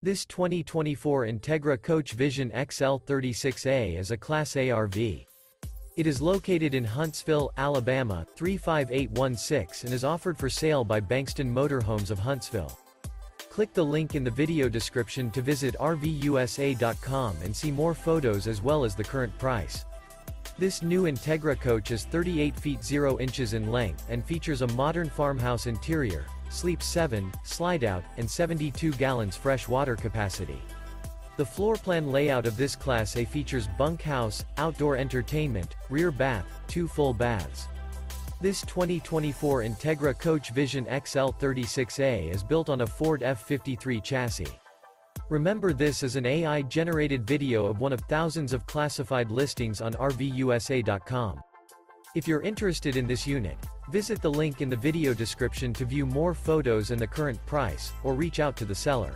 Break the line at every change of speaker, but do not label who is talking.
This 2024 Entegra Coach Vision XL 36A is a Class A RV. It is located in Huntsville, Alabama, 35816 and is offered for sale by Bankston Motorhomes of Huntsville. Click the link in the video description to visit RVUSA.com and see more photos as well as the current price. This new Entegra Coach is 38 feet 0 inches in length and features a modern farmhouse interior, sleeps 7, slide-out, and 72 gallons fresh water capacity. The floor plan layout of this Class A features bunkhouse, outdoor entertainment, rear bath, 2 full baths. This 2024 Entegra Coach Vision XL 36A is built on a Ford F53 chassis. Remember, this is an AI-generated video of one of thousands of classified listings on RVUSA.com. If you're interested in this unit, visit the link in the video description to view more photos and the current price, or reach out to the seller.